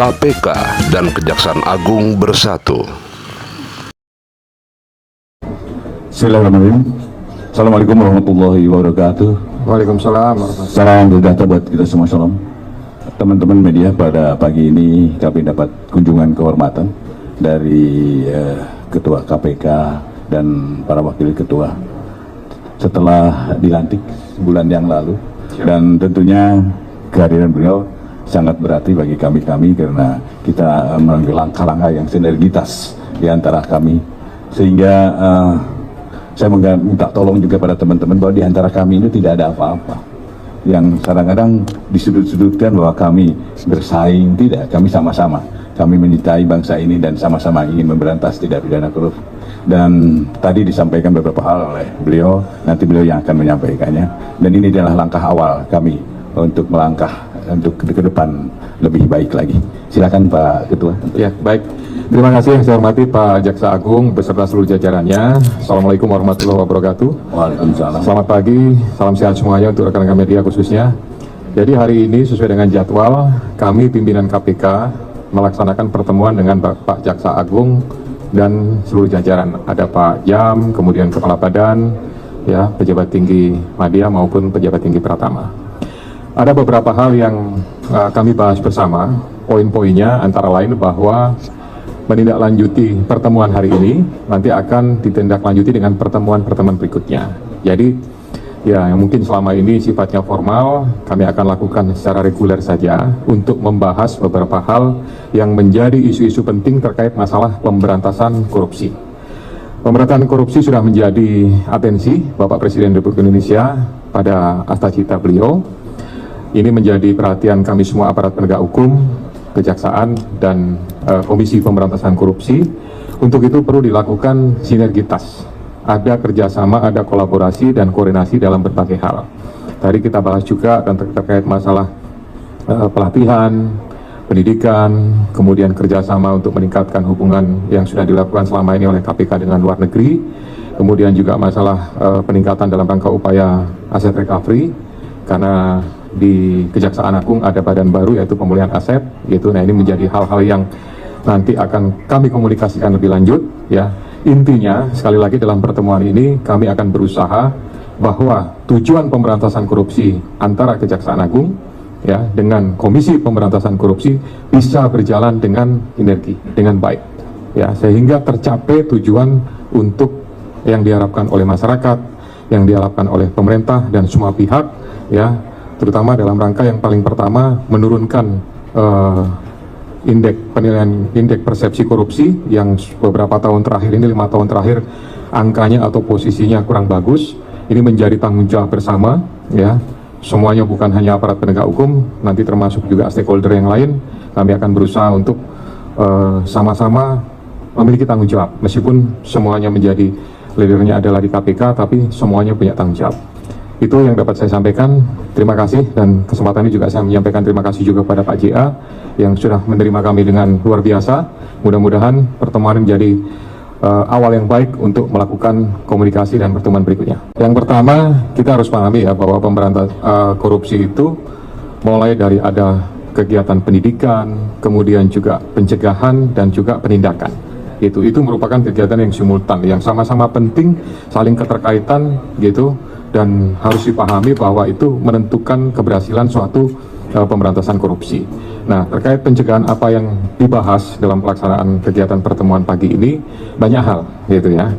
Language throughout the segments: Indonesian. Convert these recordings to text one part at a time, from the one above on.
KPK dan Kejaksaan Agung bersatu. Bismillahirrahmanirrahim. Assalamualaikum warahmatullahi wabarakatuh. Waalaikumsalam. Salam sejahtera buat kita semua. Salam. Teman-teman media, pada pagi ini kami dapat kunjungan kehormatan dari Ketua KPK dan para wakil ketua setelah dilantik sebulan yang lalu, dan tentunya kehadiran beliau sangat berarti bagi kami karena kita mengambil langkah-langkah yang sinergitas di antara kami, sehingga saya minta tolong juga pada teman-teman bahwa di antara kami ini tidak ada apa-apa yang kadang-kadang disudut-sudutkan bahwa kami bersaing. Tidak, kami sama-sama, kami mencintai bangsa ini dan sama-sama ingin memberantas tindak pidana korupsi. Dan tadi disampaikan beberapa hal oleh beliau, nanti beliau yang akan menyampaikannya, dan ini adalah langkah awal kami untuk melangkah untuk ke depan lebih baik lagi. Silakan Pak Ketua. Ya, baik. Terima kasih yang saya hormati Pak Jaksa Agung beserta seluruh jajarannya. Assalamualaikum warahmatullahi wabarakatuh. Waalaikumsalam. Selamat pagi, salam sehat semuanya untuk rekan-rekan media khususnya. Jadi hari ini sesuai dengan jadwal, kami pimpinan KPK melaksanakan pertemuan dengan Pak Jaksa Agung dan seluruh jajaran. Ada Pak Jam, kemudian Kepala Badan, ya, pejabat tinggi media maupun pejabat tinggi Pratama. Ada beberapa hal yang kami bahas bersama. Poin-poinnya antara lain bahwa menindaklanjuti pertemuan hari ini nanti akan ditindaklanjuti dengan pertemuan-pertemuan berikutnya. Jadi ya, yang mungkin selama ini sifatnya formal, kami akan lakukan secara reguler saja untuk membahas beberapa hal yang menjadi isu-isu penting terkait masalah pemberantasan korupsi. Pemberantasan korupsi sudah menjadi atensi Bapak Presiden Republik Indonesia pada asta cita beliau. Ini menjadi perhatian kami semua aparat penegak hukum, kejaksaan, dan Komisi Pemberantasan Korupsi. Untuk itu perlu dilakukan sinergitas. Ada kerjasama, ada kolaborasi dan koordinasi dalam berbagai hal. Tadi kita bahas juga terkait masalah pelatihan, pendidikan, kemudian kerjasama untuk meningkatkan hubungan yang sudah dilakukan selama ini oleh KPK dengan luar negeri, kemudian juga masalah peningkatan dalam rangka upaya aset recovery, karena di Kejaksaan Agung ada badan baru yaitu pemulihan aset, gitu. Nah, ini menjadi hal-hal yang nanti akan kami komunikasikan lebih lanjut, ya. Intinya sekali lagi dalam pertemuan ini kami akan berusaha bahwa tujuan pemberantasan korupsi antara Kejaksaan Agung, ya, dengan Komisi Pemberantasan Korupsi bisa berjalan dengan sinergi, dengan baik, ya, sehingga tercapai tujuan untuk yang diharapkan oleh masyarakat, yang diharapkan oleh pemerintah dan semua pihak, ya, terutama dalam rangka yang paling pertama menurunkan indeks penilaian, indeks persepsi korupsi yang beberapa tahun terakhir ini, 5 tahun terakhir, angkanya atau posisinya kurang bagus. Ini menjadi tanggung jawab bersama, ya, semuanya, bukan hanya aparat penegak hukum, nanti termasuk juga stakeholder yang lain. Kami akan berusaha untuk sama-sama memiliki tanggung jawab, meskipun semuanya menjadi leadernya adalah di KPK, tapi semuanya punya tanggung jawab. Itu yang dapat saya sampaikan. Terima kasih, dan kesempatan ini juga saya menyampaikan terima kasih juga kepada Pak JA yang sudah menerima kami dengan luar biasa. Mudah-mudahan pertemuan ini menjadi awal yang baik untuk melakukan komunikasi dan pertemuan berikutnya. Yang pertama, kita harus pahami ya bahwa pemberantasan korupsi itu mulai dari ada kegiatan pendidikan, kemudian juga pencegahan dan juga penindakan. Itu merupakan kegiatan yang simultan, yang sama-sama penting, saling keterkaitan, gitu. Dan harus dipahami bahwa itu menentukan keberhasilan suatu pemberantasan korupsi. Nah, terkait pencegahan apa yang dibahas dalam pelaksanaan kegiatan pertemuan pagi ini, banyak hal, gitu ya.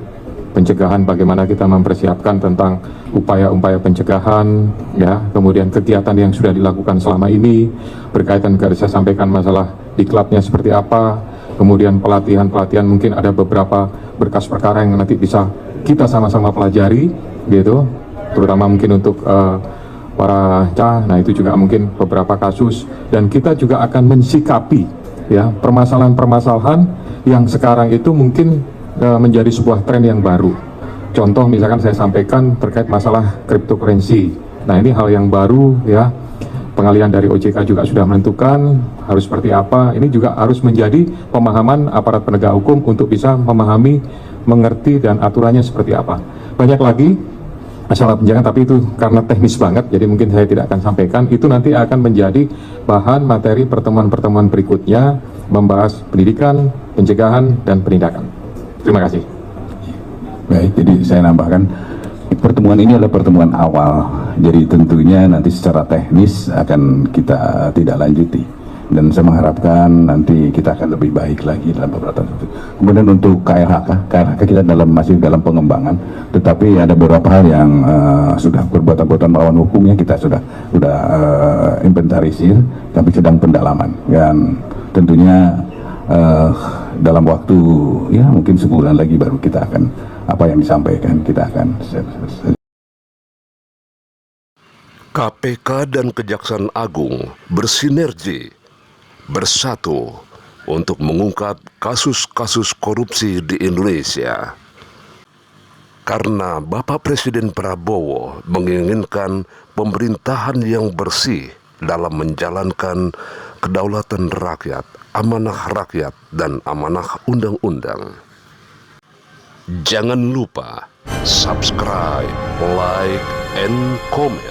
Pencegahan, bagaimana kita mempersiapkan tentang upaya-upaya pencegahan, ya, kemudian kegiatan yang sudah dilakukan selama ini, berkaitan dengan saya sampaikan masalah diklatnya seperti apa, kemudian pelatihan mungkin ada beberapa berkas perkara yang nanti bisa kita sama-sama pelajari, gitu. Terutama mungkin untuk para nah itu juga mungkin beberapa kasus, dan kita juga akan mensikapi, ya, permasalahan-permasalahan yang sekarang itu mungkin menjadi sebuah tren yang baru. Contoh misalkan saya sampaikan terkait masalah cryptocurrency. Nah, ini hal yang baru, ya. Pengalihan dari OJK juga sudah menentukan harus seperti apa. Ini juga harus menjadi pemahaman aparat penegak hukum untuk bisa memahami, mengerti, dan aturannya seperti apa. Banyak lagi masalah penjagaan, tapi itu karena teknis banget, jadi mungkin saya tidak akan sampaikan. Itu nanti akan menjadi bahan materi pertemuan-pertemuan berikutnya, membahas pendidikan, pencegahan, dan penindakan. Terima kasih. Baik, jadi saya nambahkan, pertemuan ini adalah pertemuan awal, jadi tentunya nanti secara teknis akan kita tidak lanjuti. Dan saya mengharapkan nanti kita akan lebih baik lagi dalam beberapa tahun. Kemudian untuk KLHK kita masih dalam pengembangan, tetapi ada beberapa hal yang sudah perbuatan-perbuatan melawan hukumnya kita sudah inventarisir, tapi sedang pendalaman. Dan tentunya dalam waktu ya mungkin sebulan lagi baru kita akan apa yang disampaikan kita akan. KPK dan Kejaksaan Agung bersinergi, bersatu untuk mengungkap kasus-kasus korupsi di Indonesia. Karena Bapak Presiden Prabowo menginginkan pemerintahan yang bersih dalam menjalankan kedaulatan rakyat, amanah rakyat, dan amanah undang-undang. Jangan lupa subscribe, like, and comment.